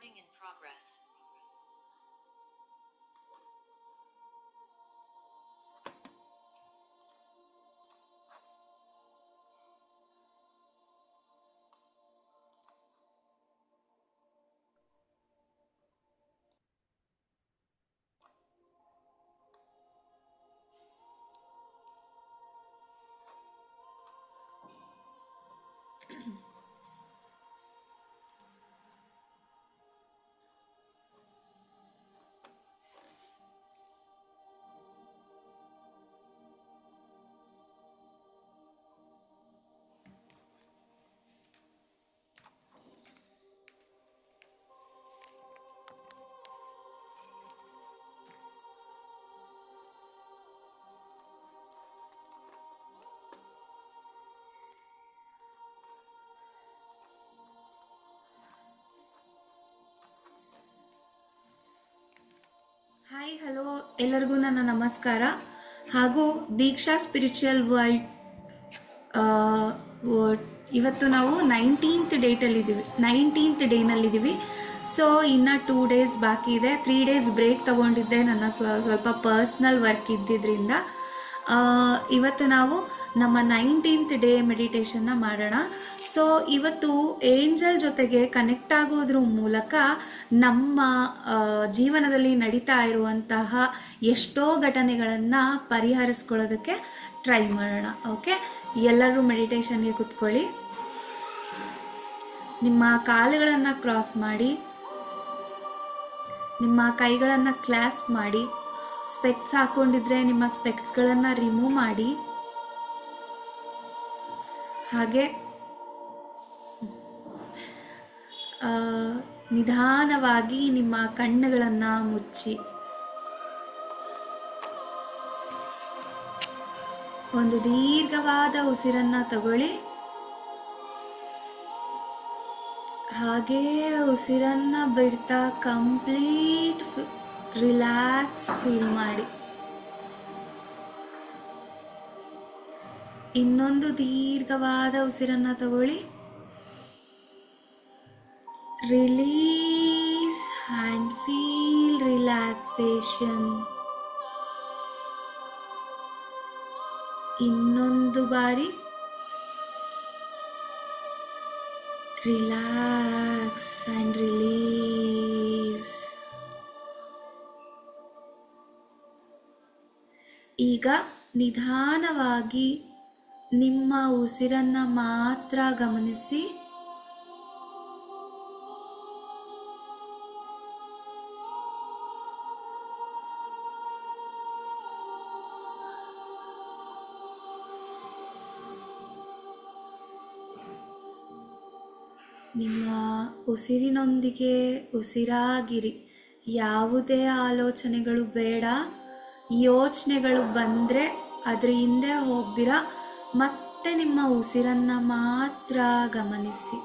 Recording in progress. Hi hello ಎಲ್ಲರಿಗೂ ನನ್ನ ನಮಸ್ಕಾರ ಹಾಗೂ ದೀಕ್ಷಾ ಸ್ಪಿರಿಚುವಲ್ ವರ್ಲ್ಡ್ ಇವತ್ತು ನಾವು 19th ಡೇನಲ್ಲಿದ್ದೀವಿ. ಸೊ ಇನ್ನು 2 days ಬಾಕಿ ಇದೆ. 3 days ಬ್ರೇಕ್ ತಗೊಂಡಿದ್ದೆ ನನ್ನ ಸ್ವಲ್ಪ ಪರ್ಸ್ನಲ್ ವರ್ಕ್ ಇದ್ದಿದ್ದರಿಂದ. ಇವತ್ತು ನಾವು ನಮ್ಮ 19th ಡೇ ಮೆಡಿಟೇಷನ್ನ ಮಾಡೋಣ. ಸೊ ಇವತ್ತು ಏಂಜಲ್ ಜೊತೆಗೆ ಕನೆಕ್ಟ್ ಆಗೋದ್ರ ಮೂಲಕ ನಮ್ಮ ಜೀವನದಲ್ಲಿ ನಡೀತಾ ಇರುವಂತಹ ಎಷ್ಟೋ ಘಟನೆಗಳನ್ನು ಪರಿಹರಿಸ್ಕೊಳ್ಳೋದಕ್ಕೆ ಟ್ರೈ ಮಾಡೋಣ. ಓಕೆ, ಎಲ್ಲರೂ ಮೆಡಿಟೇಷನ್ಗೆ ಕೂತ್ಕೊಳ್ಳಿ. ನಿಮ್ಮ ಕಾಲುಗಳನ್ನು ಕ್ರಾಸ್ ಮಾಡಿ, ನಿಮ್ಮ ಕೈಗಳನ್ನು ಕ್ಲಾಸ್ಪ್ ಮಾಡಿ, ಸ್ಪೆಕ್ಸ್ ಹಾಕೊಂಡಿದ್ರೆ ನಿಮ್ಮ ಸ್ಪೆಕ್ಸ್ಗಳನ್ನು ರಿಮೂವ್ ಮಾಡಿ. ಹಾಗೆ ನಿಧಾನವಾಗಿ ನಿಮ್ಮ ಕಣ್ಣುಗಳನ್ನು ಮುಚ್ಚಿ ಒಂದು ದೀರ್ಘವಾದ ಉಸಿರನ್ನು ತಗೊಳ್ಳಿ. ಹಾಗೇ ಉಸಿರನ್ನು ಬಿಡ್ತಾ ಕಂಪ್ಲೀಟ್ ರಿಲ್ಯಾಕ್ಸ್ ಫೀಲ್ ಮಾಡಿ. ಇನ್ನೊಂದು ದೀರ್ಘವಾದ ಉಸಿರನ್ನು ತಗೊಳ್ಳಿ. Release and feel relaxation. ಇನ್ನೊಂದು ಬಾರಿ ರಿಲ್ಯಾಕ್ಸ್ ಆ್ಯಂಡ್ ರಿಲೀಸ್. ಈಗ ನಿಧಾನವಾಗಿ ನಿಮ್ಮ ಉಸಿರನ್ನು ಮಾತ್ರ ಗಮನಿಸಿ. ನಿಮ್ಮ ಉಸಿರಿನೊಂದಿಗೆ ಉಸಿರಾಗಿರಿ. ಯಾವುದೇ ಆಲೋಚನೆಗಳು ಬೇಡ. ಯೋಚನೆಗಳು ಬಂದರೆ ಅದ್ರ ಹಿಂದೆ ಹೋಗ್ದಿರ ಮತ್ತೆ ನಿಮ್ಮ ಉಸಿರನ್ನು ಮಾತ್ರ ಗಮನಿಸಿ.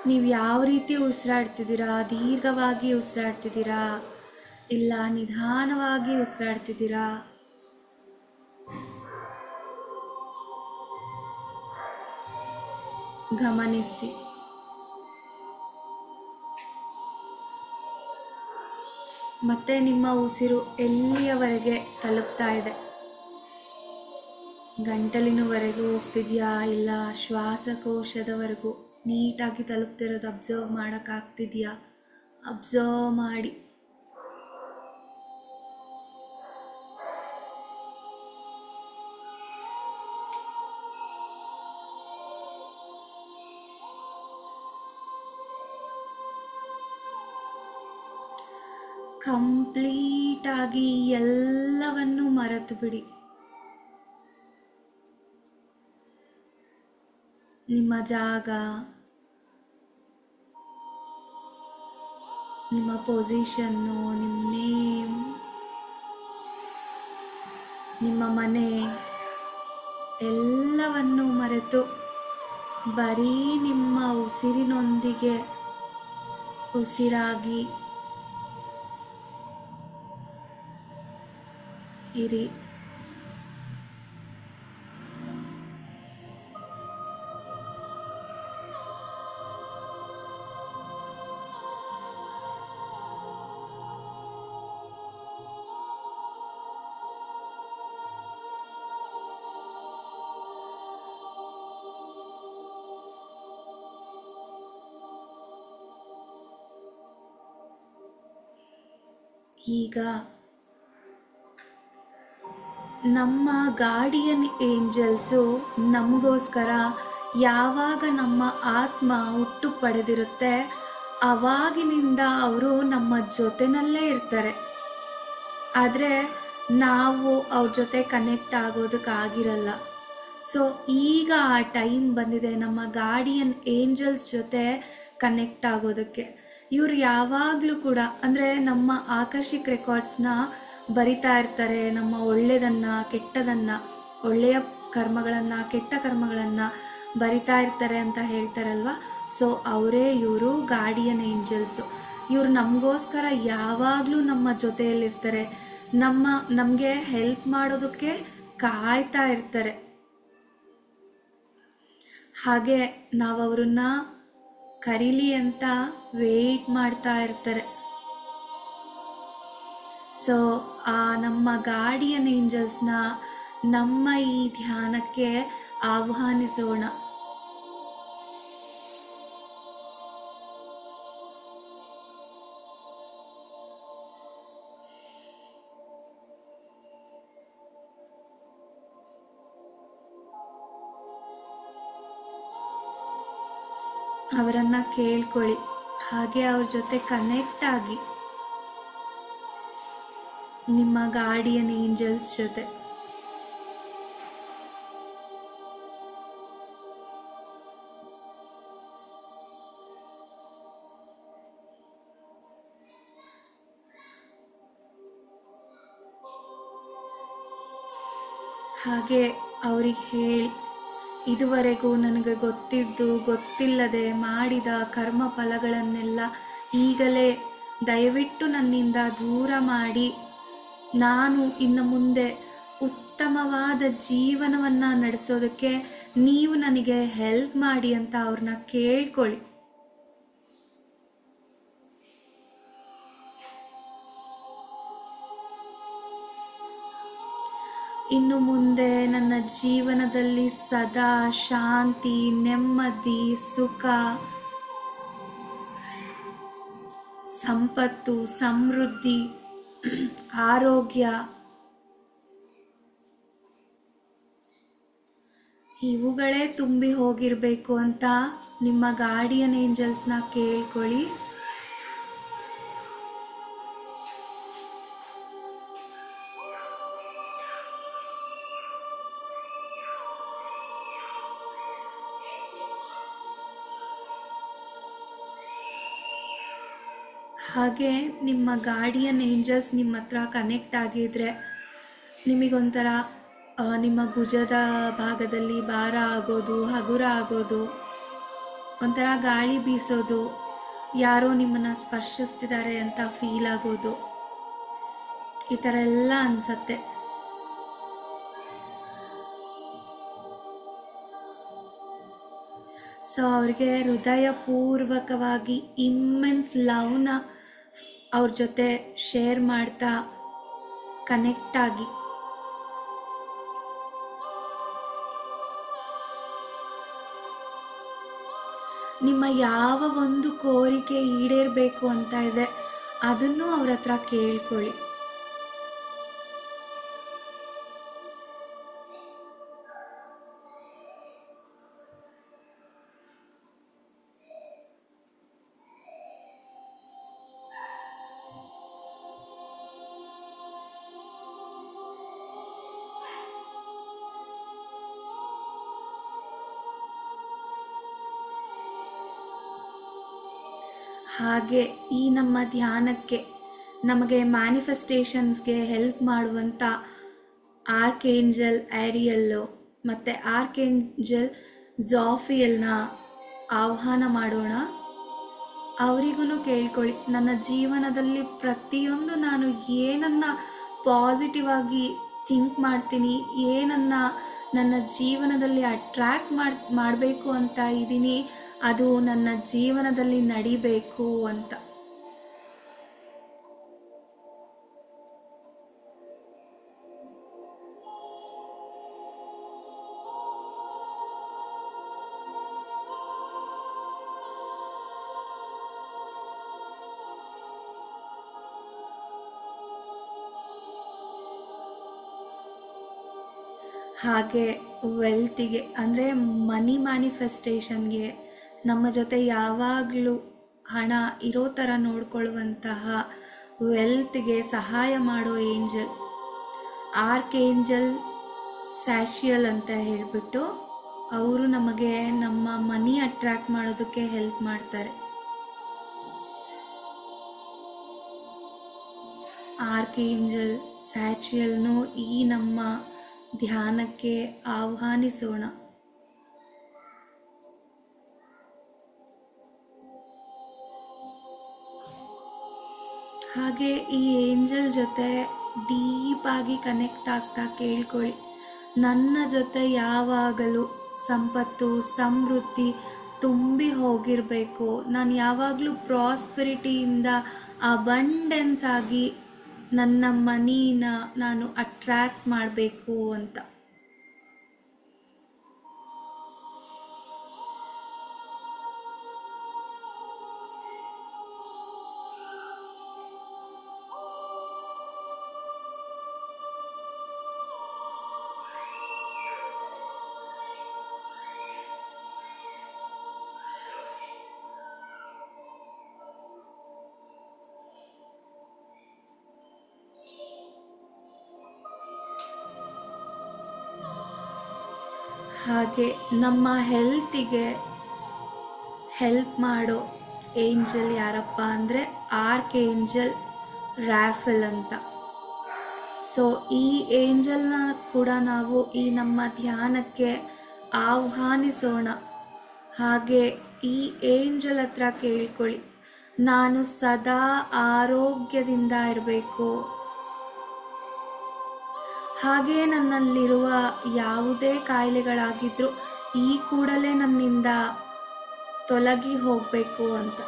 ನೀವು ಯಾವ ರೀತಿ ಉಸಿರಾಡ್ತಿದ್ದೀರಾ? ದೀರ್ಘವಾಗಿ ಉಸಿರಾಡ್ತಿದ್ದೀರಾ ಇಲ್ಲ ನಿಧಾನವಾಗಿ ಉಸಿರಾಡ್ತಿದ್ದೀರಾ? ಗಮನಿಸಿ. ಮತ್ತೆ ನಿಮ್ಮ ಉಸಿರು ಎಲ್ಲಿಯವರೆಗೆ ತಲುಪ್ತಾ ಇದೆ? ಗಂಟಲಿನವರೆಗೂ ಹೋಗ್ತಿದೆಯಾ ಇಲ್ಲ ಶ್ವಾಸಕೋಶದವರೆಗೂ ನೀಟಾಗಿ ತಲುಪ್ತಿರೋದು ಅಬ್ಸರ್ವ್ ಮಾಡೋಕ್ಕಾಗ್ತಿದೆಯಾ? ಅಬ್ಸರ್ವ್ ಮಾಡಿ. ಕಂಪ್ಲೀಟಾಗಿ ಎಲ್ಲವನ್ನೂ ಮರೆತು ಬಿಡಿ. ನಿಮ್ಮ ಜಾಗ, ನಿಮ್ಮ ಪೊಸಿಷನ್ನು, ನಿಮ್ಮ ನೇಮ್, ನಿಮ್ಮ ಮನೆ ಎಲ್ಲವನ್ನು ಮರೆತು ಬರೀ ನಿಮ್ಮ ಉಸಿರಿನೊಂದಿಗೆ ಉಸಿರಾಗಿ ಇರಿ. ಈಗ ನಮ್ಮ ಗಾರ್ಡಿಯನ್ ಏಂಜಲ್ಸು ನಮಗೋಸ್ಕರ ಯಾವಾಗ ನಮ್ಮ ಆತ್ಮ ಹುಟ್ಟು ಪಡೆದಿರುತ್ತೆ ಆವಾಗಿನಿಂದ ಅವರು ನಮ್ಮ ಜೊತೆನಲ್ಲೇ ಇರ್ತಾರೆ. ಆದರೆ ನಾವು ಅವ್ರ ಜೊತೆ ಕನೆಕ್ಟ್ ಆಗೋದಕ್ಕಾಗಿರಲ್ಲ. ಸೊ ಈಗ ಆ ಟೈಮ್ ಬಂದಿದೆ ನಮ್ಮ ಗಾರ್ಡಿಯನ್ ಏಂಜಲ್ಸ್ ಜೊತೆ ಕನೆಕ್ಟ್ ಆಗೋದಕ್ಕೆ. ಇವ್ರು ಯಾವಾಗಲೂ ಕೂಡ ಅಂದರೆ ನಮ್ಮ ಆಕರ್ಷಿಕ್ ರೆಕಾರ್ಡ್ಸ್ನ ಬರಿತಾ ಇರ್ತಾರೆ. ನಮ್ಮ ಒಳ್ಳೆಯದನ್ನು ಕೆಟ್ಟದನ್ನು, ಒಳ್ಳೆಯ ಕರ್ಮಗಳನ್ನು ಕೆಟ್ಟ ಕರ್ಮಗಳನ್ನು ಬರಿತಾ ಇರ್ತಾರೆ ಅಂತ ಹೇಳ್ತಾರಲ್ವ. ಸೊ ಅವರೇ ಇವರು ಗಾರ್ಡಿಯನ್ ಏಂಜಲ್ಸು. ಇವರು ನಮಗೋಸ್ಕರ ಯಾವಾಗಲೂ ನಮ್ಮ ಜೊತೆಯಲ್ಲಿರ್ತಾರೆ. ನಮಗೆ ಹೆಲ್ಪ್ ಮಾಡೋದಕ್ಕೆ ಕಾಯ್ತಾ ಇರ್ತಾರೆ. ಹಾಗೆ ನಾವು ಅವ್ರನ್ನ ಕರೀಲಿ ಅಂತ ವೇಟ್ ಮಾಡ್ತಾ ಇರ್ತಾರೆ. ಸೊ ಆ ನಮ್ಮ ಗಾರ್ಡಿಯನ್ ಏಂಜಲ್ಸ್ನ ನಮ್ಮ ಈ ಧ್ಯಾನಕ್ಕೆ ಆಹ್ವಾನಿಸೋಣ. ಅವರನ್ನು ಕೇಳ್ಕೊಳ್ಳಿ, ಹಾಗೆ ಅವ್ರ ಜೊತೆ ಕನೆಕ್ಟ್ ಆಗಿ ನಿಮ್ಮ ಗಾರ್ಡಿಯನ್ ಏಂಜಲ್ಸ್ ಜೊತೆ. ಹಾಗೆ ಅವ್ರಿಗೆ ಹೇಳಿ, ಇದುವರೆಗೂ ನನಗೆ ಗೊತ್ತಿದ್ದು ಗೊತ್ತಿಲ್ಲದೆ ಮಾಡಿದ ಕರ್ಮ ಫಲಗಳನ್ನೆಲ್ಲ ಈಗಲೇ ದಯವಿಟ್ಟು ನನ್ನಿಂದ ದೂರ ಮಾಡಿ ನಾನು ಇನ್ನು ಮುಂದೆ ಉತ್ತಮವಾದ ಜೀವನವನ್ನು ನಡೆಸೋದಕ್ಕೆ ನೀವು ನನಗೆ ಹೆಲ್ಪ್ ಮಾಡಿ ಅಂತ ಅವ್ರನ್ನ ಕೇಳ್ಕೊಳ್ಳಿ. ಇನ್ನು ಮುಂದೆ ನನ್ನ ಜೀವನದಲ್ಲಿ ಸದಾ ಶಾಂತಿ, ನೆಮ್ಮದಿ, ಸುಖ, ಸಂಪತ್ತು, ಸಮೃದ್ಧಿ, ಆರೋಗ್ಯ ಇವುಗಳೇ ತುಂಬಿ ಹೋಗಿರಬೇಕು ಅಂತ ನಿಮ್ಮ ಗಾರ್ಡಿಯನ್ ಏಂಜಲ್ಸ್ನ ಕೇಳ್ಕೊಳ್ಳಿ. ಹಾಗೆ ನಿಮ್ಮ ಗಾರ್ಡಿಯನ್ ಏಂಜಲ್ಸ್ ನಿಮ್ಮ ಹತ್ರ ಕನೆಕ್ಟ್ ಆಗಿದ್ರೆ ನಿಮಗೊಂಥರ ನಿಮ್ಮ ಭುಜದ ಭಾಗದಲ್ಲಿ ಭಾರ ಆಗೋದು, ಹಗುರ ಆಗೋದು, ಒಂಥರ ಗಾಳಿ ಬೀಸೋದು, ಯಾರೋ ನಿಮ್ಮನ್ನು ಸ್ಪರ್ಶಿಸ್ತಿದ್ದಾರೆ ಅಂತ ಫೀಲ್ ಆಗೋದು, ಈ ಥರ ಎಲ್ಲ ಅನಿಸತ್ತೆ. ಸೊ ಅವ್ರಿಗೆ ಹೃದಯಪೂರ್ವಕವಾಗಿ ಇಮ್ಮೆನ್ಸ್ ಲವ್ನ ಅವ್ರ ಜೊತೆ ಶೇರ್ ಮಾಡ್ತಾ ಕನೆಕ್ಟ್ ಆಗಿ ನಿಮ್ಮ ಯಾವ ಒಂದು ಕೋರಿಕೆ ಈಡೇರಬೇಕು ಅಂತ ಇದೆ ಅದನ್ನು ಅವ್ರ ಹತ್ರ ಕೇಳ್ಕೊಳ್ಳಿ. ಹಾಗೆ ಈ ನಮ್ಮ ಧ್ಯಾನಕ್ಕೆ ನಮಗೆ ಮ್ಯಾನಿಫೆಸ್ಟೇಷನ್ಸ್ಗೆ ಹೆಲ್ಪ್ ಮಾಡುವಂಥ ಆರ್ಕೇಂಜಲ್ ಏರಿಯಲ್ಲು ಮತ್ತು ಆರ್ಕೇಂಜಲ್ ಝಾಫಿಯಲ್ನ ಆಹ್ವಾನ ಮಾಡೋಣ. ಅವರಿಗೂ ಕೇಳ್ಕೊಳ್ಳಿ, ನನ್ನ ಜೀವನದಲ್ಲಿ ಪ್ರತಿಯೊಂದು ನಾನು ಏನನ್ನು ಪಾಸಿಟಿವ್ ಆಗಿ ಥಿಂಕ್ ಮಾಡ್ತೀನಿ, ಏನನ್ನು ನನ್ನ ಜೀವನದಲ್ಲಿ ಅಟ್ರ್ಯಾಕ್ಟ್ ಮಾಡಬೇಕು ಅಂತ ಇದ್ದೀನಿ, ಅದು ನನ್ನ ಜೀವನದಲ್ಲಿ ನಡಿಬೇಕು ಅಂತ. ಹಾಗೆ ವೆಲ್ತಿಗೆ ಅಂದರೆ ಮನಿ ಮ್ಯಾನಿಫೆಸ್ಟೇಷನ್ಗೆ ನಮ್ಮ ಜೊತೆ ಯಾವಾಗಲೂ ಹಣ ಇರೋ ಥರ ನೋಡ್ಕೊಳ್ಳುವಂತಹ ವೆಲ್ತ್ಗೆ ಸಹಾಯ ಮಾಡೋ ಏಂಜಲ್ ಆರ್ಕೇಂಜಲ್ ಸ್ಯಾಶಿಯಲ್ ಅಂತ ಹೇಳಿಬಿಟ್ಟು ಅವರು ನಮಗೆ ನಮ್ಮ ಮನಿ ಅಟ್ರ್ಯಾಕ್ಟ್ ಮಾಡೋದಕ್ಕೆ ಹೆಲ್ಪ್ ಮಾಡ್ತಾರೆ. ಆರ್ಕೇಂಜಲ್ ಸ್ಯಾಶಿಯಲ್ನು ಈ ನಮ್ಮ ಧ್ಯಾನಕ್ಕೆ ಆಹ್ವಾನಿಸೋಣ. ಹಾಗೆ ಈ ಏಂಜಲ್ ಜೊತೆ ಡೀಪಾಗಿ ಕನೆಕ್ಟ್ ಆಗ್ತಾ ಕೇಳ್ಕೊಳ್ಳಿ, ನನ್ನ ಜೊತೆ ಯಾವಾಗಲೂ ಸಂಪತ್ತು ಸಮೃದ್ಧಿ ತುಂಬಿ ಹೋಗಿರಬೇಕು, ನಾನು ಯಾವಾಗಲೂ ಪ್ರಾಸ್ಪೆರಿಟಿಯಿಂದ ಅಬಂಡೆನ್ಸ್ ಆಗಿ ನನ್ನ ಮನಿನ ನಾನು ಅಟ್ರ್ಯಾಕ್ಟ್ ಮಾಡಬೇಕು ಅಂತ. ಹಾಗೆ ನಮ್ಮ ಹೆಲ್ತಿಗೆ ಹೆಲ್ಪ್ ಮಾಡೋ ಏಂಜಲ್ ಯಾರಪ್ಪ ಅಂದರೆ ಆರ್ಕೇಂಜಲ್ ರಾಫೆಲ್ ಅಂತ. ಸೊ ಈ ಏಂಜಲ್ನ ಕೂಡ ನಾವು ಈ ನಮ್ಮ ಧ್ಯಾನಕ್ಕೆ ಆಹ್ವಾನಿಸೋಣ. ಹಾಗೆ ಈ ಏಂಜಲ್ ಹತ್ರ ಕೇಳ್ಕೊಳ್ಳಿ, ನಾನು ಸದಾ ಆರೋಗ್ಯದಿಂದ ಇರಬೇಕು, ಹಾಗೆ ನನ್ನಲ್ಲಿರುವ ಯಾವುದೇ ಕಾಯಿಲೆಗಳಾಗಿದ್ರೂ ಈ ಕೂಡಲೇ ನನ್ನಿಂದ ತೊಲಗಿ ಹೋಗಬೇಕು ಅಂತ.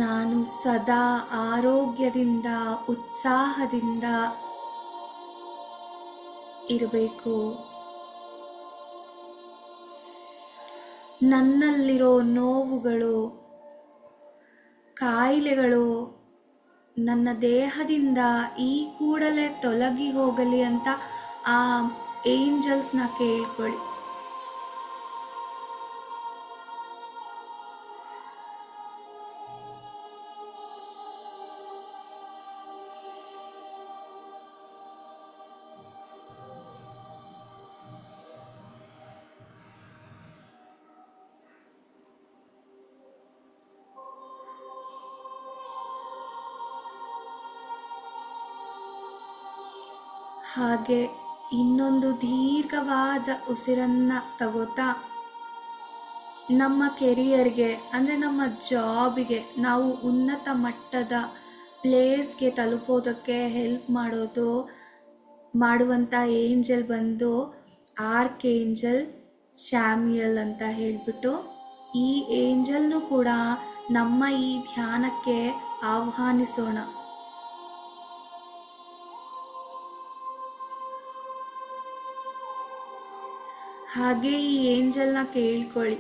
ನಾನು ಸದಾ ಆರೋಗ್ಯದಿಂದ ಉತ್ಸಾಹದಿಂದ ಇರಬೇಕು, ನನ್ನಲ್ಲಿರೋ ನೋವುಗಳು ಕಾಯಿಲೆಗಳು ನನ್ನ ದೇಹದಿಂದ ಈ ಕೂಡಲೇ ತೊಲಗಿ ಹೋಗಲಿ ಅಂತ ಆ ಏಂಜಲ್ಸ್ನ ಕೇಳ್ಕೊಳ್ಳಿ. ಹಾಗೆ ಇನ್ನೊಂದು ದೀರ್ಘವಾದ ಉಸಿರನ್ನು ತಗೋತಾ ನಮ್ಮ ಕೆರಿಯರ್ಗೆ ಅಂದರೆ ನಮ್ಮ ಜಾಬಿಗೆ ನಾವು ಉನ್ನತ ಮಟ್ಟದ ಪ್ಲೇಸ್ಗೆ ತಲುಪೋದಕ್ಕೆ ಹೆಲ್ಪ್ ಮಾಡುವಂಥ ಏಂಜಲ್ ಬಂದು ಆರ್ಕೇಂಜಲ್ ಶಾಮ್ಯಲ್ ಅಂತ ಹೇಳಿಬಿಟ್ಟು ಈ ಏಂಜಲ್ನು ಕೂಡ ನಮ್ಮ ಈ ಧ್ಯಾನಕ್ಕೆ ಆಹ್ವಾನಿಸೋಣ. ಹಾಗೆ ಈ ಏಂಜಲ್ನ ಕೇಳ್ಕೊಳ್ಳಿ,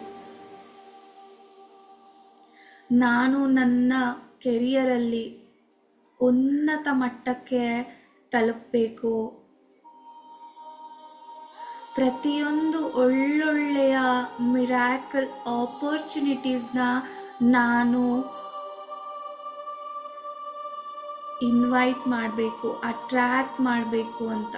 ನಾನು ನನ್ನ ಕೆರಿಯರಲ್ಲಿ ಉನ್ನತ ಮಟ್ಟಕ್ಕೆ ತಲುಪಬೇಕು, ಪ್ರತಿಯೊಂದು ಒಳ್ಳೊಳ್ಳೆಯ ಮಿರಾಕಲ್ ಆಪರ್ಚುನಿಟೀಸ್ನ ನಾನು ಇನ್ವೈಟ್ ಮಾಡಬೇಕು, ಅಟ್ರ್ಯಾಕ್ಟ್ ಮಾಡಬೇಕು ಅಂತ.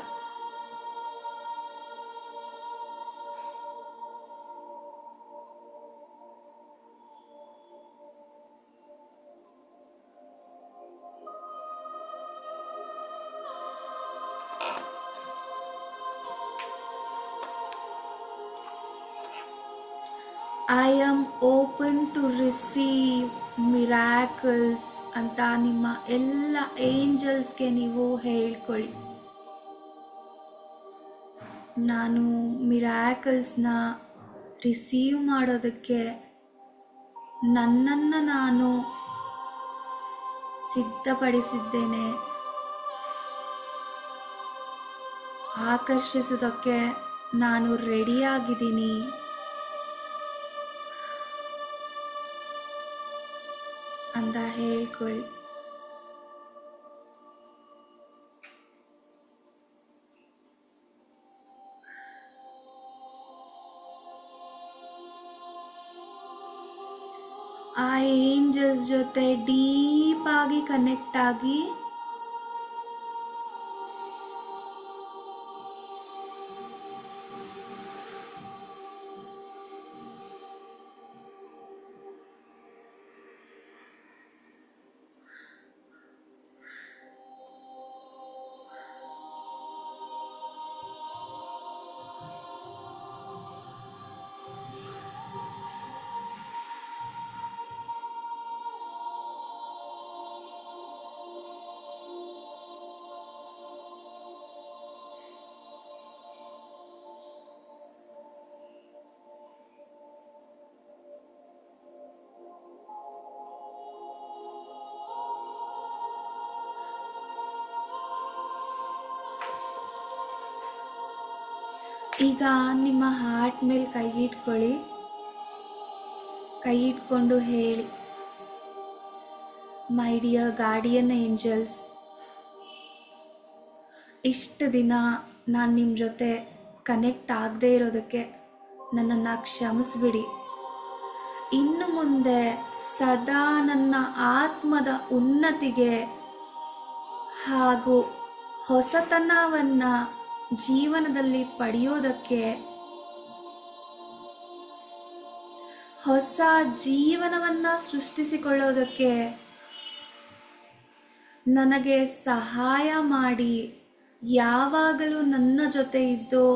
I am open to receive miracles ಅಂತ ನಿಮ್ಮ ಎಲ್ಲ ಏಂಜಲ್ಸ್ಗೆ ನೀವು ಹೇಳ್ಕೊಳ್ಳಿ. ನಾನು ಮಿರಾಕಲ್ಸ್ನ ರಿಸೀವ್ ಮಾಡೋದಕ್ಕೆ ನನ್ನನ್ನು ನಾನು ಸಿದ್ಧಪಡಿಸಿದ್ದೇನೆ, ಆಕರ್ಷಿಸೋದಕ್ಕೆ ನಾನು ರೆಡಿಯಾಗಿದ್ದೀನಿ ಅಂತ ಹೇಳ್ಕೊಳ್ಳಿ. ಆ ಏಂಜಲ್ಸ್ ಜೊತೆ ಡೀಪ್ ಆಗಿ ಕನೆಕ್ಟ್ ಆಗಿ ಈಗ ನಿಮ್ಮ ಹಾರ್ಟ್ ಮೇಲೆ ಕೈ ಇಟ್ಕೊಳ್ಳಿ. ಕೈ ಇಟ್ಕೊಂಡು ಹೇಳಿ, ಮೈ ಡಿಯರ್ ಗಾರ್ಡಿಯನ್ ಏಂಜಲ್ಸ್, ಇಷ್ಟು ದಿನ ನಾನು ನಿಮ್ಮ ಜೊತೆ ಕನೆಕ್ಟ್ ಆಗದೆ ಇರೋದಕ್ಕೆ ನನ್ನನ್ನು ಕ್ಷಮಿಸ್ಬಿಡಿ. ಇನ್ನು ಮುಂದೆ ಸದಾ ನನ್ನ ಆತ್ಮದ ಉನ್ನತಿಗೆ ಹಾಗೂ ಹೊಸತನವನ್ನು ಜೀವನದಲ್ಲಿ ಪಡೆಯೋದಕ್ಕೆ, ಹೊಸ ಜೀವನವನ್ನು ಸೃಷ್ಟಿಸಿಕೊಳ್ಳೋದಕ್ಕೆ ನನಗೆ ಸಹಾಯ ಮಾಡಿ, ಯಾವಾಗಲೂ ನನ್ನ ಜೊತೆ ಇದ್ದು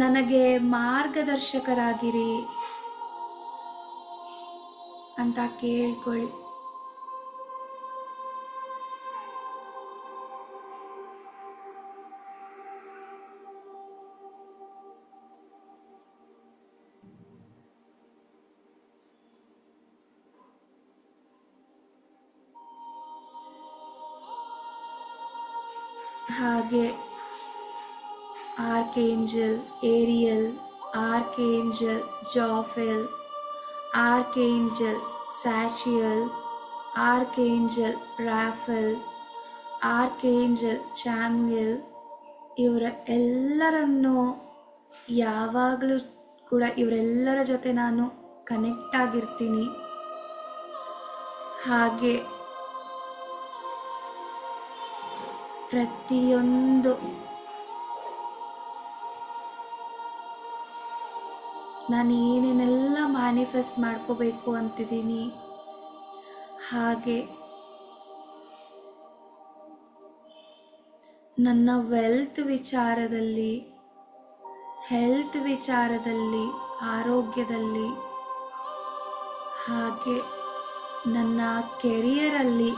ನನಗೆ ಮಾರ್ಗದರ್ಶಕರಾಗಿರಿ ಅಂತ ಕೇಳ್ಕೊಳ್ಳಿ. ಹಾಗೆ ಆರ್ಕೇಂಜಲ್ ಏರಿಯಲ್, ಆರ್ಕೇಂಜಲ್ ಜಾಫೆಲ್, ಆರ್ಕೇಂಜಲ್ ಸ್ಯಾಚಿಯಲ್, ಆರ್ಕೇಂಜಲ್ ರಾಫೆಲ್, ಆರ್ಕೇಂಜಲ್ ಚಾಮ್ಯಲ್, ಇವರ ಎಲ್ಲರನ್ನು ಯಾವಾಗಲೂ ಕೂಡ ಇವರೆಲ್ಲರ ಜೊತೆ ನಾನು ಕನೆಕ್ಟ್ ಆಗಿರ್ತೀನಿ. ಹಾಗೆ ಪ್ರತಿಯೊಂದು ನಾನು ಏನೇನೆಲ್ಲ ಮ್ಯಾನಿಫೆಸ್ಟ್ ಮಾಡ್ಕೋಬೇಕು ಅಂತಿದ್ದೀನಿ, ಹಾಗೆ ನನ್ನ ವೆಲ್ತ್ ವಿಚಾರದಲ್ಲಿ, ಹೆಲ್ತ್ ವಿಚಾರದಲ್ಲಿ, ಆರೋಗ್ಯದಲ್ಲಿ, ಹಾಗೆ ನನ್ನ ಕೆರಿಯರಲ್ಲಿ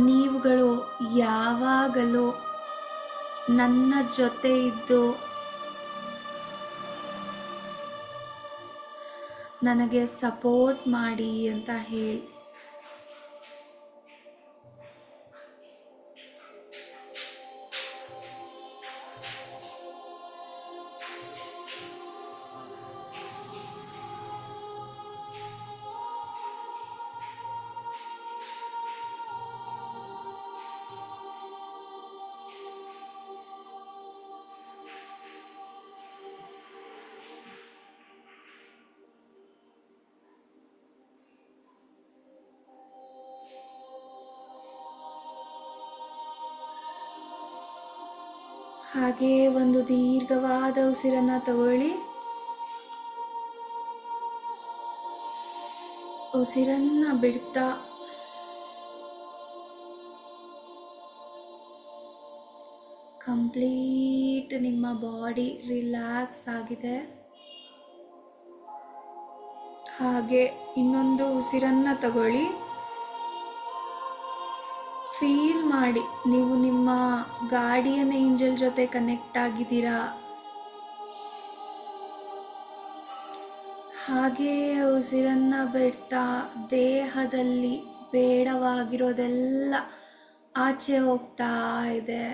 ನೀವುಗಳು ಯಾವಾಗಲೂ ನನ್ನ ಜೊತೆ ಇದ್ದು ನನಗೆ ಸಪೋರ್ಟ್ ಮಾಡಿ ಅಂತ ಹೇಳಿ. ಹಾಗೆ ಒಂದು ದೀರ್ಘವಾದ ಉಸಿರನ್ನ ತಗೊಳ್ಳಿ. ಉಸಿರನ್ನ ಬಿಡ್ತಾ ಕಂಪ್ಲೀಟ್ ನಿಮ್ಮ ಬಾಡಿ ರಿಲ್ಯಾಕ್ಸ್ ಆಗಿದೆ. ಹಾಗೆ ಇನ್ನೊಂದು ಉಸಿರನ್ನ ತಗೊಳ್ಳಿ. ಫೀಲ್ ಮಾಡಿ ನೀವು ನಿಮ್ಮ ಗಾರ್ಡಿಯನ್ ಏಂಜಲ್ ಜೊತೆ ಕನೆಕ್ಟ್ ಆಗಿದ್ದೀರಾ. ಹಾಗೆ ಉಸಿರನ್ನ ಬಿಡ್ತಾ ದೇಹದಲ್ಲಿ ಬೇಡವಾಗಿರೋದೆಲ್ಲ ಆಚೆ ಹೋಗ್ತಾ ಇದೆ.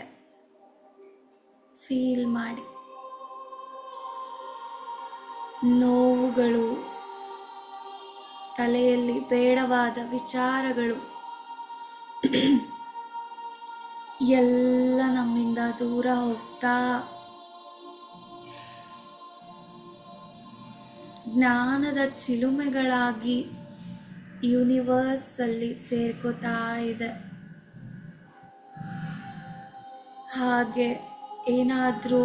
ಫೀಲ್ ಮಾಡಿ ನೋವುಗಳು, ತಲೆಯಲ್ಲಿ ಬೇಡವಾದ ವಿಚಾರಗಳು ಎಲ್ಲ ನಮ್ಮಿಂದ ದೂರ ಹೋಗ್ತಾ ಜ್ಞಾನದ ಚಿಲುಮೆಗಳಾಗಿ ಯೂನಿವರ್ಸ್ ಅಲ್ಲಿ ಸೇರ್ಕೋತಾ ಇದೆ. ಹಾಗೆ ಏನಾದರೂ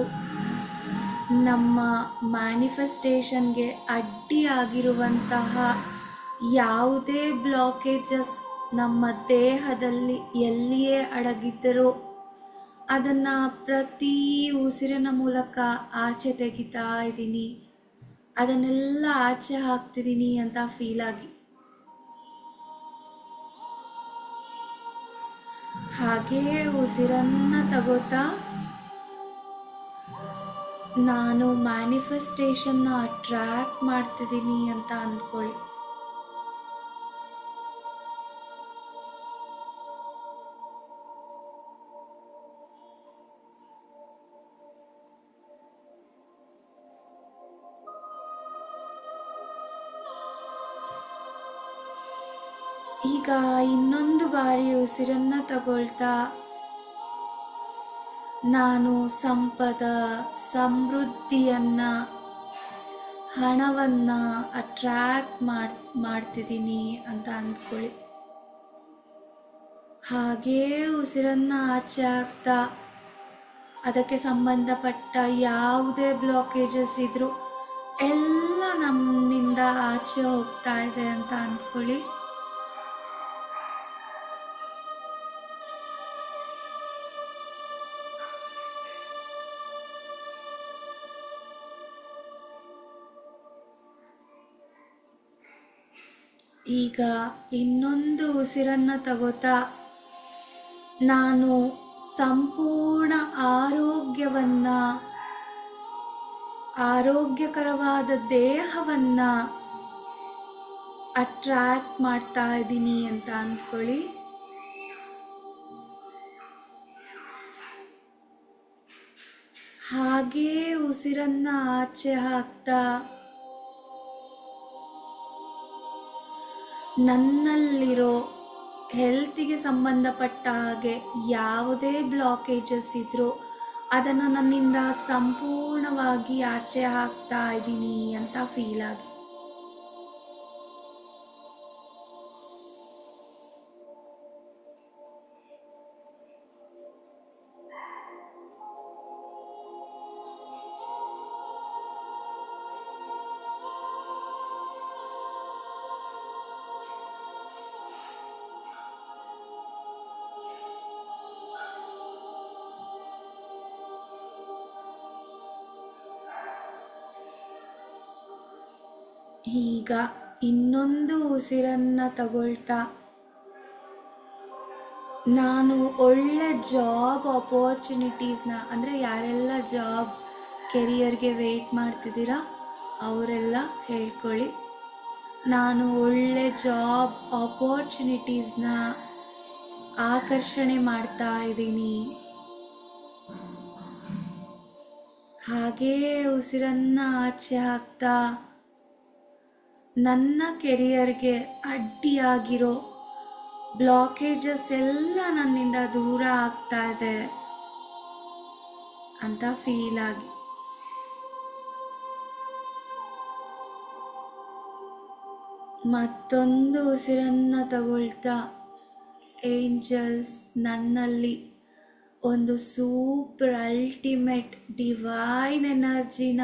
ನಮ್ಮ ಮ್ಯಾನಿಫೆಸ್ಟೇಷನ್ಗೆ ಅಡ್ಡಿಯಾಗಿರುವಂತಹ ಯಾವುದೇ ಬ್ಲಾಕೇಜಸ್ ನಮ್ಮ ದೇಹದಲ್ಲಿ ಎಲ್ಲಿಯೇ ಅಡಗಿದ್ದರೂ ಅದನ್ನು ಪ್ರತಿ ಉಸಿರಿನ ಮೂಲಕ ಆಚೆ ತೆಗಿತಾ ಇದ್ದೀನಿ, ಅದನ್ನೆಲ್ಲ ಆಚೆ ಹಾಕ್ತಿದ್ದೀನಿ ಅಂತ ಫೀಲ್ ಆಗಿ. ಹಾಗೇ ಉಸಿರನ್ನ ತಗೋತಾ ನಾನು ಮ್ಯಾನಿಫೆಸ್ಟೇಷನ್ನ ಅಟ್ರಾಕ್ಟ್ ಮಾಡ್ತಿದ್ದೀನಿ ಅಂತ ಅಂದ್ಕೊಳ್ಳಿ. ಈಗ ಇನ್ನೊಂದು ಬಾರಿ ಉಸಿರನ್ನ ತಗೊಳ್ತಾ ನಾನು ಸಂಪದ, ಸಮೃದ್ಧಿಯನ್ನ, ಹಣವನ್ನ ಅಟ್ರಾಕ್ಟ್ ಮಾಡ್ತಿದ್ದೀನಿ ಅಂತ ಅಂದ್ಕೊಳ್ಳಿ. ಹಾಗೇ ಉಸಿರನ್ನ ಆಚೆ ಹಾಕ್ತಾ ಅದಕ್ಕೆ ಸಂಬಂಧಪಟ್ಟ ಯಾವುದೇ ಬ್ಲಾಕೇಜಸ್ ಇದ್ರೂ ಎಲ್ಲ ನಮ್ಮಿಂದ ಆಚೆ ಹೋಗ್ತಾ ಇದೆ ಅಂತ ಅಂದ್ಕೊಳ್ಳಿ. ಈಗ ಇನ್ನೊಂದು ಉಸಿರನ್ನ ತಗೋತಾ ನಾನು ಸಂಪೂರ್ಣ ಆರೋಗ್ಯವನ್ನ, ಆರೋಗ್ಯಕರವಾದ ದೇಹವನ್ನ ಅಟ್ರಾಕ್ಟ್ ಮಾಡ್ತಾ ಇದ್ದೀನಿ ಅಂತ ಅಂದ್ಕೊಳ್ಳಿ. ಹಾಗೇ ಉಸಿರನ್ನ ಆಚೆ ಹಾಕ್ತಾ ನನ್ನಲ್ಲಿರೋ ಹೆಲ್ತಿಗೆ ಸಂಬಂಧಪಟ್ಟ ಹಾಗೆ ಯಾವುದೇ ಬ್ಲಾಕೇಜಸ್ ಇದ್ರೂ ಅದನ್ನು ನನ್ನಿಂದ ಸಂಪೂರ್ಣವಾಗಿ ಆಚೆ ಹಾಕ್ತಾ ಇದ್ದೀನಿ ಅಂತ ಫೀಲ್ ಆಗಿ. ಈಗ ಇನ್ನೊಂದು ಉಸಿರನ್ನ ತಗೊಳ್ತಾ ನಾನು ಒಳ್ಳೆ ಜಾಬ್ ಆಪರ್ಚುನಿಟೀಸ್ನ, ಅಂದರೆ ಯಾರೆಲ್ಲ ಜಾಬ್ ಕೆರಿಯರ್ಗೆ ವೆಯ್ಟ್ ಮಾಡ್ತಿದ್ದೀರಾ ಅವರೆಲ್ಲ ಹೇಳ್ಕೊಳ್ಳಿ, ನಾನು ಒಳ್ಳೆ ಜಾಬ್ ಆಪರ್ಚುನಿಟೀಸ್ನ ಆಕರ್ಷಣೆ ಮಾಡ್ತಾ ಇದ್ದೀನಿ. ಹಾಗೇ ಉಸಿರನ್ನ ಆಚೆ ಹಾಕ್ತಾ ನನ್ನ ಕೆರಿಯರ್ಗೆ ಅಡ್ಡಿಯಾಗಿರೋ ಬ್ಲಾಕೇಜಸ್ ಎಲ್ಲ ನನ್ನಿಂದ ದೂರ ಆಗ್ತಾ ಇದೆ ಅಂತ ಫೀಲ್ ಆಗಿ ಮತ್ತೊಂದು ಉಸಿರನ್ನ ತಗೊಳ್ತಾ ಏಂಜಲ್ಸ್ ನನ್ನಲ್ಲಿ ಒಂದು ಸೂಪರ್ ಅಲ್ಟಿಮೇಟ್ ಡಿವೈನ್ ಎನರ್ಜಿನ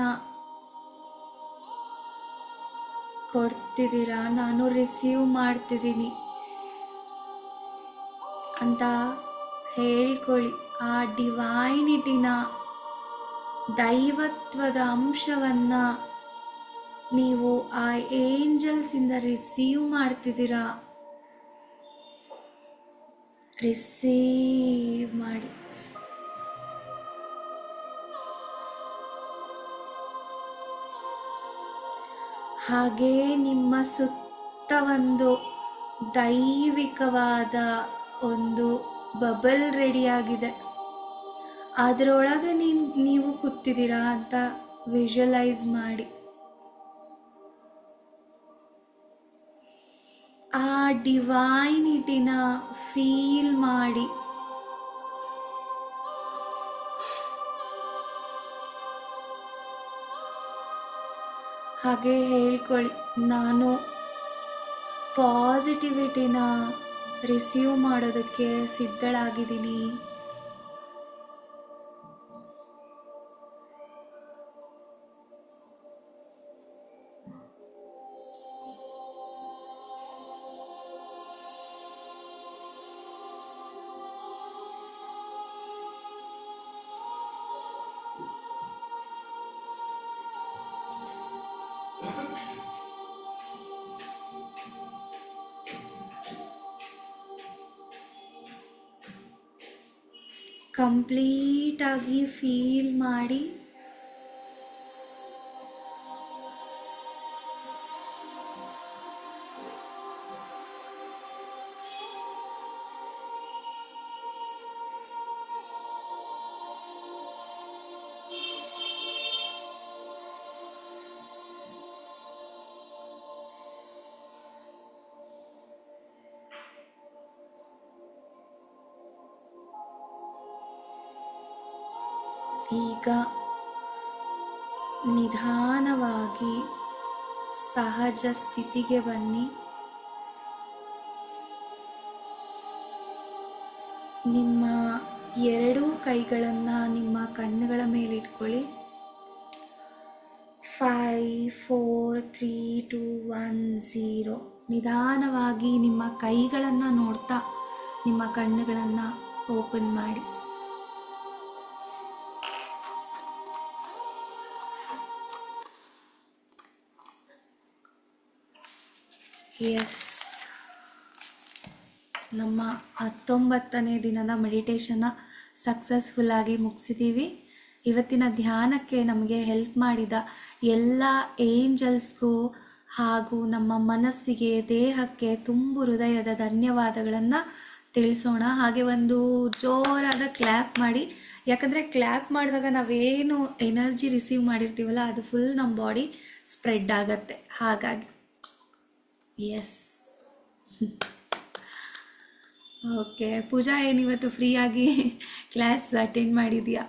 ಕೊಡ್ತಿದ್ದೀರಾ, ನಾನು ರಿಸೀವ್ ಮಾಡ್ತಿದ್ದೀನಿ ಅಂತ ಹೇಳ್ಕೊಳ್ಳಿ. ಆ ಡಿವೈನಿಟಿನ, ದೈವತ್ವದ ಅಂಶವನ್ನ ನೀವು ಆ ಏಂಜಲ್ಸಿಂದ ರಿಸೀವ್ ಮಾಡ್ತಿದ್ದೀರಾ. ರಿಸೀವ್ ಮಾಡಿ. ಹಾಗೇ ನಿಮ್ಮ ಸುತ್ತ ಒಂದು ದೈವಿಕವಾದ ಒಂದು ಬಬಲ್ ರೆಡಿಯಾಗಿದೆ. ಅದರೊಳಗೆ ನೀವು ಕೂತಿದ್ದೀರಾ ಅಂತ ವಿಜುವಲೈಸ್ ಮಾಡಿ. ಆ ಡಿವೈನಿಟಿನ ಫೀಲ್ ಮಾಡಿ. ಹಾಗೆ ಹೇಳ್ಕೊಳ್ಳಿ, ನಾನು ಪಾಸಿಟಿವಿಟಿನ ರಿಸೀವ್ ಮಾಡೋದಕ್ಕೆ ಸಿದ್ಧಳಾಗಿದ್ದೀನಿ. ಕಂಪ್ಲೀಟಾಗಿ ಫೀಲ್ ಮಾಡಿ. ಈಗ ನಿಧಾನವಾಗಿ ಸಹಜ ಸ್ಥಿತಿಗೆ ಬನ್ನಿ. ನಿಮ್ಮ ಎರಡೂ ಕೈಗಳನ್ನು ನಿಮ್ಮ ಕಣ್ಣುಗಳ ಮೇಲೆ ಇಟ್ಕೊಳ್ಳಿ. 5 4 3 2 1 0. ನಿಧಾನವಾಗಿ ನಿಮ್ಮ ಕೈಗಳನ್ನು ನೋಡ್ತಾ ನಿಮ್ಮ ಕಣ್ಣುಗಳನ್ನು ಓಪನ್ ಮಾಡಿ. ಎಸ್, ನಮ್ಮ 19ನೇ ದಿನದ ಮೆಡಿಟೇಷನ್ನ ಸಕ್ಸಸ್ಫುಲ್ಲಾಗಿ ಮುಗಿಸಿದ್ದೀವಿ. ಇವತ್ತಿನ ಧ್ಯಾನಕ್ಕೆ ನಮಗೆ ಹೆಲ್ಪ್ ಮಾಡಿದ ಎಲ್ಲ ಏಂಜಲ್ಸ್ಗೂ ಹಾಗೂ ನಮ್ಮ ಮನಸ್ಸಿಗೆ, ದೇಹಕ್ಕೆ ತುಂಬು ಹೃದಯದ ಧನ್ಯವಾದಗಳನ್ನು ತಿಳಿಸೋಣ. ಹಾಗೆ ಒಂದು ಜೋರಾದ ಕ್ಲ್ಯಾಪ್ ಮಾಡಿ. ಯಾಕಂದರೆ ಕ್ಲ್ಯಾಪ್ ಮಾಡಿದಾಗ ನಾವೇನು ಎನರ್ಜಿ ರಿಸೀವ್ ಮಾಡಿರ್ತೀವಲ್ಲ ಅದು ಫುಲ್ ನಮ್ಮ ಬಾಡಿ ಸ್ಪ್ರೆಡ್ ಆಗತ್ತೆ. ಹಾಗಾಗಿ ಎಸ್. ಓಕೆ ಪೂಜಾ, ಏನಿವತ್ತು ಫ್ರೀಯಾಗಿ ಕ್ಲಾಸ್ ಅಟೆಂಡ್ ಮಾಡಿದ್ಯಾ?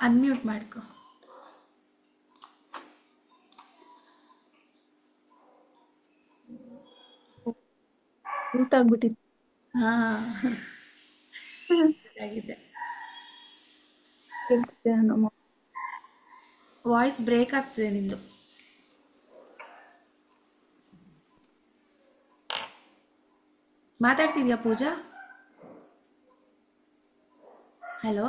ಅನ್ಮ್ಯೂಟ್ ಮಾಡ್ಕೊ. ಊಟಾಗ್ಬಿಟ್ಟಿತ್ತು. ಹಾ ಆಗಿದೆ. ವಾಯ್ಸ್ ಬ್ರೇಕ್ ಆಗ್ತಿದೆ ನಿಂದು. ಮಾತಾಡ್ತಿದ್ಯಾ ಪೂಜಾ? ಹಲೋ,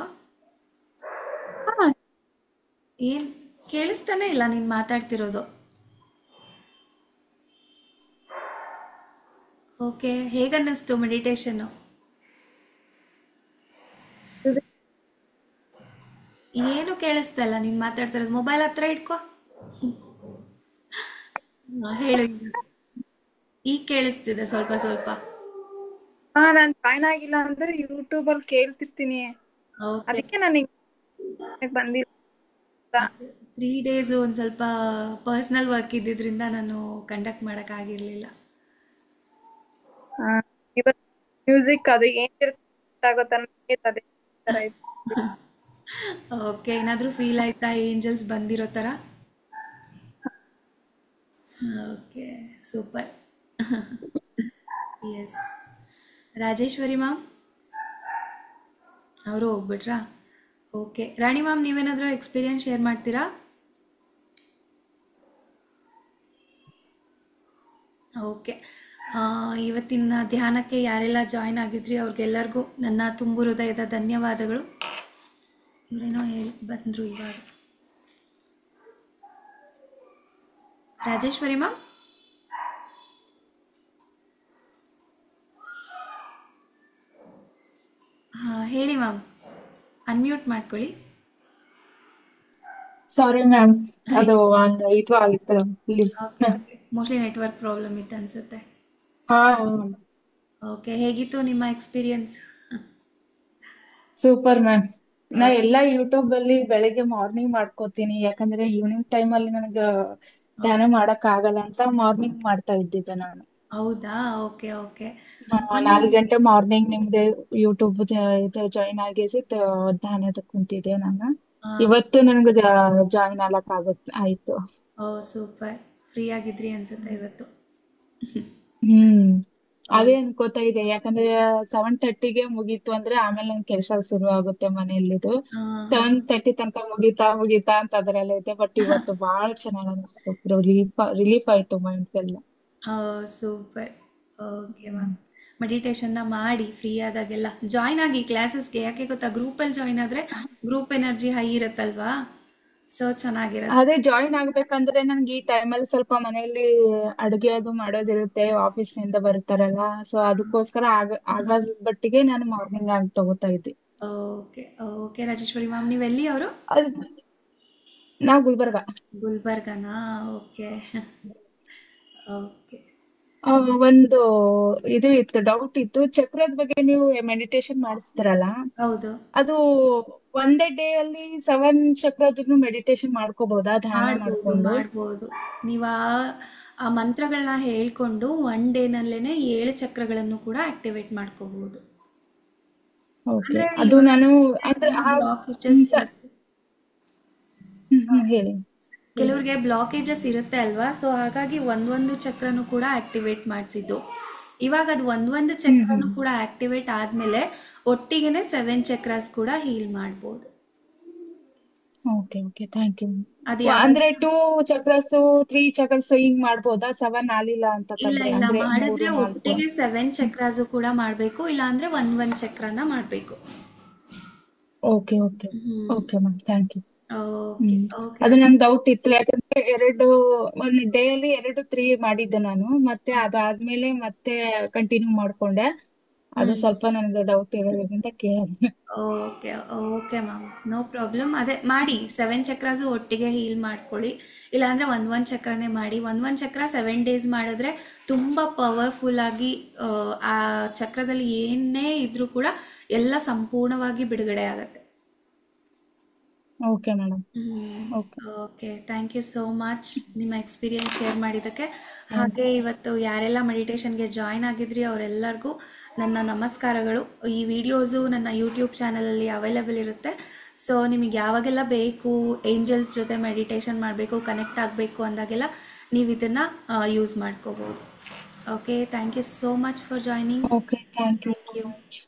ಏನ್ ಕೇಳಿಸ್ತಾನೆ ಇಲ್ಲ ನೀನ್ ಮಾತಾಡ್ತಿರೋದು. ಓಕೆ, ಹೇಗನ್ನಿಸ್ತು ಮೆಡಿಟೇಷನ್ನು? ಏನು ಕೇಳಿಸ್ತಾ ಇಲ್ಲ ನೀನ್ ಮಾತಾಡ್ತಿರೋದು. ಮೊಬೈಲ್ ಹತ್ರ ಇಟ್ಕೋ. ಹೇಳು ಈಗ. ಈಗ ಕೇಳಿಸ್ತಿದೆ ಸ್ವಲ್ಪ ಸ್ವಲ್ಪ. ನಾನ್ ಜಾಯ್ನ್ ಆಗಿಲ್ಲ ಅಂದ್ರೆ ಯೂಟ್ಯೂಬ್ ಅಲ್ಲಿ ಕೇಳ್ತಿರ್ತೀನಿ, ಓಕೆ. ಅದಕ್ಕೆ ನಾನು ಬಂದಿಲ್ಲ. 3 ಡೇಸ್ ಒಂದು ಸ್ವಲ್ಪ ಪರ್ಸ್ನಲ್ ವರ್ಕ್ ಇದ್ದಿದ್ರಿಂದ ನಾನು ಕಂಡಕ್ಟ್ ಮಾಡೋಕ್ಕಾಗಿರ್ಲಿಲ್ಲ. ಆ, ಇವತ್ತು ಮ್ಯೂಸಿಕ್ ಅದು ಏನ್ ಆಗುತ್ತೆ ಅನ್ನೋದೇ ಅದೇ ತರ ಇದೆ. ಓಕೆ, ಏನಾದರೂ ಫೀಲ್ ಆಯ್ತಾ ಏಂಜಲ್ಸ್ ಬಂದಿರೋ ಥರ? Okay, super. Yes. Rajeshwari ma'am ಅವರು ಹೋಗ್ಬಿಟ್ರಾ? ಓಕೆ, ರಾಣಿ ಮ್ಯಾಮ್ ನೀವೇನಾದರೂ ಎಕ್ಸ್ಪೀರಿಯನ್ಸ್ ಶೇರ್ ಮಾಡ್ತೀರಾ? ಓಕೆ. ಇವತ್ತಿನ ಧ್ಯಾನಕ್ಕೆ ಯಾರೆಲ್ಲ ಜಾಯ್ನ್ ಆಗಿದ್ರಿ ಅವ್ರಿಗೆಲ್ಲರಿಗೂ ನನ್ನ ತುಂಬು ಹೃದಯದ ಧನ್ಯವಾದಗಳು. ಇವರೇನೋ ಹೇಳಿ ಬಂದರು ಇವಾಗ. ರಾಜೇಶ್ವರಿ ಮ್ಯಾಮ್, ಹಾಂ ಹೇಳಿ ಮ್ಯಾಮ್, ಅನ್ಮ್ಯೂಟ್ ಮಾಡ್ಕೊಳ್ಳಿ. ಸಾರಿ ಮ್ಯಾಮ್, ಅದು ಒಂದು ಇದು ಆಗಿತ್ತು ಇಲ್ಲಿ. Okay okay, mostly network problem ಇತ್ತು ಅನ್ಸುತ್ತೆ. ಹಾ, ಓಕೆ, ಹೇಗಿತ್ತು ನಿಮ್ಮ ಎಕ್ಸ್ಪೀರಿಯನ್ಸ್? Super ma'am. ನಾ ಎಲ್ಲಾ ಯೂಟ್ಯೂಬ್ ಅಲ್ಲಿ ಬೆಳಿಗ್ಗೆ ಮಾರ್ನಿಂಗ್ ಮಾಡ್ಕೋತೀನಿ, ಯಾಕಂದ್ರೆ ಈವ್ನಿಂಗ್ ಟೈಮ್ ಅಲ್ಲಿ ನನಗ ಧ್ಯಾನ ಮಾಡಕ್ ಆಗಲ್ಲ ಅಂತ ಮಾರ್ನಿಂಗ್ ಮಾಡ್ತಾ ಇದ್ದಿದ್ದೆ ನಾನು. ಹೌದಾ? Okay okay. 4 ಗಂಟೆ ಮಾರ್ನಿಂಗ್ ನಿಮ್ದು ಯೂಟ್ಯೂಬ್ ಇದು ಜಾಯಿನ್ ಆಗಿಸಿ ಧ್ಯಾನದ ಕುಂತಿದ್ದೆ ನಾನು. ಇವತ್ತು ನನಗೆ ಜಾಯಿನ್ ಆಗಕ್ ಆಯ್ತು. ಓ ಸೂಪರ್, ಫ್ರೀ ಆಗಿದ್ರಿ ಅನ್ಸುತ್ತೆ ಇವತ್ತು. ಹ್ಮ್ ಅದೇ ಅನ್ಕೋತಾ ಇದೆ, ಯಾಕಂದ್ರೆ 7:30ಗೆ ಮುಗೀತು ಅಂದ್ರೆ ಆಮೇಲೆ ನನ್ ಕೆಲಸ ಶುರು ಆಗುತ್ತೆ ಮನೆಯಲ್ಲಿದು. 7:30 ತನಕ ಮುಗೀತಾ ಮುಗೀತಾ ಅಂತ ಅದ್ರಲ್ಲ ಇದೆ. ಬಟ್ ಇವತ್ತು ಬಹಳ ಚೆನ್ನಾಗ್ ಅನಿಸ್ತು, ರಿಲೀಫ್ ಆಯ್ತು ಮೈಂಡ್ ಎಲ್ಲ. ಸೂಪರ್. ಓಕೆ ಮ್ಯಾಮ್, ಮೆಡಿಟೇಷನ್ನ ಮಾಡಿ ಫ್ರೀ ಆದಾಗೆಲ್ಲ ಜಾಯ್ನ್ ಆಗಿ ಕ್ಲಾಸಸ್ಗೆ. ಯಾಕೆ ಗೊತ್ತಾ, ಗ್ರೂಪಲ್ಲಿ ಜಾಯ್ನ್ ಆದರೆ ಗ್ರೂಪ್ ಎನರ್ಜಿ ಹೈ ಇರುತ್ತಲ್ವಾ, ಸೊ ಚೆನ್ನಾಗಿರುತ್ತೆ. ಅದೇ ಜಾಯಿನ್ ಆಗ್ಬೇಕಂದ್ರೆ ನನ್ಗೆ ಈ ಟೈಮಲ್ಲಿ ಸ್ವಲ್ಪ ಮನೆಯಲ್ಲಿ ಅಡುಗೆ ಅದು ಮಾಡೋದಿರುತ್ತೆ, ಆಫೀಸ್ ನಿಂದ ಬರ್ತಾರಲ್ಲ, ಸೊ ಅದಕ್ಕೋಸ್ಕರ ಆಗದ ಬಟ್ಟಿಗೆ ನಾನು ಮಾರ್ನಿಂಗ್ ಆಗಿ ತಗೋತಾ ಇದ್ದೆ. Okay okay. ರಾಜೇಶ್ವರಿ ಮ್ಯಾಮ್, ನೀವೆಲ್ಲಿ ಅವರು? ಅದ್ ನಾವ್ ಗುಲ್ಬರ್ಗ. ಗುಲ್ಬರ್ಗನಾ? Okay okay. ಒಂದು ಇದು ಇತ್ತು, ಡೌಟ್ ಇತ್ತು. ಚಕ್ರದ ಬಗ್ಗೆ ನೀವು ಮೆಡಿಟೇಷನ್ ಮಾಡಿಸ್ತಾರಲ್ಲ, ಹೌದು, ಅದು ಒಂದೇ ಡೇ ಅಲ್ಲಿ 7 ಚಕ್ರದನ್ನು ಮೆಡಿಟೇಷನ್ ಮಾಡ್ಕೋಬಹುದಾ ಧ್ಯಾನ ಮಾಡ್ಬೋದು ಮಾಡ್ಕೊಂಡು? ಮಾಡ್ಬೋದು. ನೀವು ಆ ಮಂತ್ರಗಳನ್ನ ಹೇಳ್ಕೊಂಡು 1 ಡೇನಲ್ಲೇ 7 ಚಕ್ರಗಳನ್ನು ಕೂಡ ಆಕ್ಟಿವೇಟ್ ಮಾಡ್ಕೋಬಹುದು. ಓಕೆ, ಅಂದ್ರೆ ಅದು ಇವಾಗ ನಾನು ಅಂದ್ರೆ ಬ್ಲಾಕೇಜಸ್ ಇರುತ್ತೆ, ಹೇಳಿ. ಕೆಲವ್ರಿಗೆ ಬ್ಲಾಕೇಜಸ್ ಇರುತ್ತೆ ಅಲ್ವಾ, ಸೊ ಹಾಗಾಗಿ ಒಂದೊಂದು ಚಕ್ರನು ಕೂಡ ಆಕ್ಟಿವೇಟ್ ಮಾಡಿಸಿದ್ದು. ಇವಾಗ ಅದು ಒಂದೊಂದು ಚಕ್ರನು ಕೂಡ ಆಕ್ಟಿವೇಟ್ ಆದ್ಮೇಲೆ ಒಟ್ಟಿಗೆನೆ 7 ಚಕ್ರಾಸ್ ಕೂಡ ಹೀಲ್ ಮಾಡ್ಬೋದು. Okay okay, thank you. ಅದು ಯಾವ ಅಂದ್ರೆ 2 ಚಕ್ರಸ್ 3 ಚಕ್ರಸ್ ಹಿಂಗ್ ಮಾಡ್ಬೋದಾ? 7 ಆಲಿಲ್ಲ ಇಲ್ಲ ಅಂತಂದ್ರೆ, ಇಲ್ಲ, ಅಂದ್ರೆ ಮಾಡಿದ್ರೆ 3 4. ಒಟ್ಟಿಗೆ 7 ಚಕ್ರಾಸು ಕೂಡ ಮಾಡಬೇಕು, ಇಲ್ಲ ಅಂದ್ರೆ ಒಂದ್ ಚಕ್ರನ ಮಾಡಬೇಕು. Okay okay okay ma'am, thank you. Okay okay. ಅದು ನನ್ ಡೌಟ್ ಇತ್ತು, ಯಾಕಂದ್ರೆ ಒಂದ್ ಡೇ ಅಲ್ಲಿ 3 ಮಾಡಿದ್ದೆ ನಾನು, ಮತ್ತೆ ಅದಾದ್ಮೇಲೆ ಮತ್ತೆ ಕಂಟಿನ್ಯೂ ಮಾಡ್ಕೊಂಡೆ. ಅದು ಸ್ವಲ್ಪ ನನಗೆ ಡೌಟ್ ಇರೋದ್ರಿಂದ ಕೇಳಿದೆ. Okay okay ma'am, no problem. ಅದೇ ಮಾಡಿ 7 ಚಕ್ರಾಸು ಒಟ್ಟಿಗೆ ಹೀಲ್ ಮಾಡ್ಕೊಳ್ಳಿ, ಇಲ್ಲಾಂದರೆ ಒಂದೊಂದು ಚಕ್ರನೇ ಮಾಡಿ. ಒಂದೊಂದು ಚಕ್ರ 7 ಡೇಸ್ ಮಾಡಿದ್ರೆ ತುಂಬ ಪವರ್ಫುಲ್ ಆಗಿ ಆ ಚಕ್ರದಲ್ಲಿ ಏನೇ ಇದ್ರೂ ಕೂಡ ಎಲ್ಲ ಸಂಪೂರ್ಣವಾಗಿ ಬಿಡುಗಡೆ ಆಗುತ್ತೆ. Okay madam. Okay, okay, thank you so much ನಿಮ್ಮ ಎಕ್ಸ್ಪೀರಿಯನ್ಸ್ ಶೇರ್ ಮಾಡಿದ್ದಕ್ಕೆ. ಹಾಗೆ ಇವತ್ತು ಯಾರೆಲ್ಲ ಮೆಡಿಟೇಷನ್ಗೆ ಜಾಯ್ನ್ ಆಗಿದ್ರಿ ಅವರೆಲ್ಲರಿಗೂ ನನ್ನ ನಮಸ್ಕಾರಗಳು. ಈ ವಿಡಿಯೋಸು ನನ್ನ ಯೂಟ್ಯೂಬ್ ಚಾನಲಲ್ಲಿ ಅವೈಲೇಬಲ್ ಇರುತ್ತೆ. ಸೊ ನಿಮಗೆ ಯಾವಾಗೆಲ್ಲ ಬೇಕು, ಏಂಜಲ್ಸ್ ಜೊತೆ ಮೆಡಿಟೇಷನ್ ಮಾಡಬೇಕು, ಕನೆಕ್ಟ್ ಆಗಬೇಕು ಅಂದಾಗೆಲ್ಲ ನೀವು ಇದನ್ನು ಯೂಸ್ ಮಾಡ್ಕೋಬೋದು. Okay, thank you so much for joining. Okay, thank you thank so you. Much.